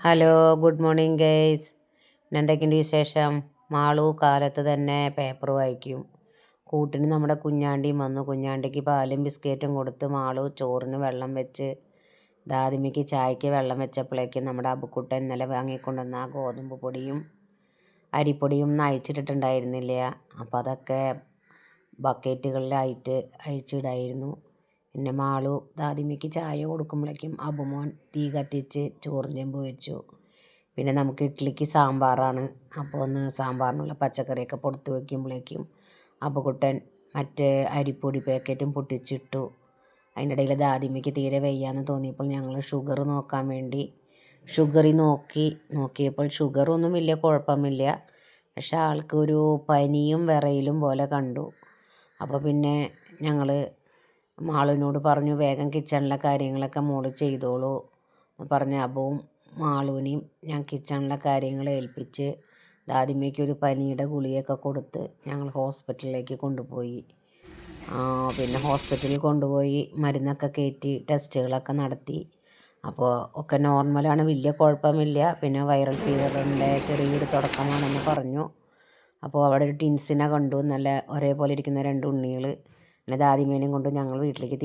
Hello, good morning guys. എന്തൊക്കെയുണ്ട് വിശേഷം? മാളു കാലത്ത് തന്നെ പേപ്പർ വായിക്കും. കൂട്ടിന് നമ്മുടെ കുഞ്ഞാണ്ടിയും വന്നു. കുഞ്ഞാണ്ടിക്ക് പാലും ബിസ്ക്കറ്റും കൊടുത്ത് മാളു ചോറിന് വെള്ളം വെച്ച് ദാദിമിക്ക് ചായക്ക് വെള്ളം വെച്ചപ്പോഴേക്കും നമ്മുടെ അബുക്കുട്ടൻ ഇന്നലെ വാങ്ങിക്കൊണ്ടുവന്ന ആ ഗോതമ്പ് പൊടിയും അരിപ്പൊടിയും ഒന്നും അയച്ചിട്ടിട്ടുണ്ടായിരുന്നില്ല. അപ്പോൾ അതൊക്കെ ബക്കറ്റുകളിലായിട്ട് അഴിച്ചിടായിരുന്നു. പിന്നെ മാളു ദാദിമയ്ക്ക് ചായ കൊടുക്കുമ്പോഴേക്കും അബുമോൻ തീ കത്തിച്ച് ചോറും ചെമ്പ് വെച്ചു. പിന്നെ നമുക്ക് ഇഡ്ഡലിക്ക് സാമ്പാറാണ്. അപ്പോൾ ഒന്ന് സാമ്പാറിനുള്ള പച്ചക്കറിയൊക്കെ പുറത്ത് വയ്ക്കുമ്പോഴേക്കും അബുക്കുട്ടൻ മറ്റേ അരിപ്പൊടി പാക്കറ്റും പൊട്ടിച്ചിട്ടു. അതിൻ്റെ ഇടയിൽ ദാദിമയ്ക്ക് തീരെ വയ്യാന്ന് തോന്നിയപ്പോൾ ഞങ്ങൾ ഷുഗർ നോക്കാൻ വേണ്ടി ഷുഗറിൽ നോക്കിയപ്പോൾ ഷുഗറൊന്നും വലിയ കുഴപ്പമില്ല. പക്ഷെ ആൾക്കൊരു പനിയും വിറയലും പോലെ കണ്ടു. അപ്പോൾ പിന്നെ ഞങ്ങൾ മാളുവിനോട് പറഞ്ഞു, വേഗം കിച്ചണിലെ കാര്യങ്ങളൊക്കെ മോള് ചെയ്തോളൂ എന്ന് പറഞ്ഞ് അബുവും മാളുവിനെയും ഞാൻ കിച്ചണിലെ കാര്യങ്ങൾ ഏൽപ്പിച്ച് ദാദിമയ്ക്കൊരു പനിയുടെ ഗുളികയൊക്കെ കൊടുത്ത് ഞങ്ങൾ ഹോസ്പിറ്റലിലേക്ക് കൊണ്ടുപോയി. പിന്നെ ഹോസ്പിറ്റലിൽ കൊണ്ടുപോയി മരുന്നൊക്കെ കയറ്റി ടെസ്റ്റുകളൊക്കെ നടത്തി. അപ്പോൾ ഒക്കെ നോർമലാണ്, വലിയ കുഴപ്പമില്ല. പിന്നെ വൈറൽ ഫീവറിൻ്റെ ചെറിയൊരു തുടക്കമാണെന്ന് പറഞ്ഞു. അപ്പോൾ അവിടെ ഒരു ടിൻസിനെ കണ്ടു, നല്ല ഒരേപോലെ ഇരിക്കുന്ന രണ്ട് ഉണ്ണികൾ. പിന്നെ ദാദിമേനെയും കൊണ്ട് ഞങ്ങൾ വീട്ടിലേക്ക്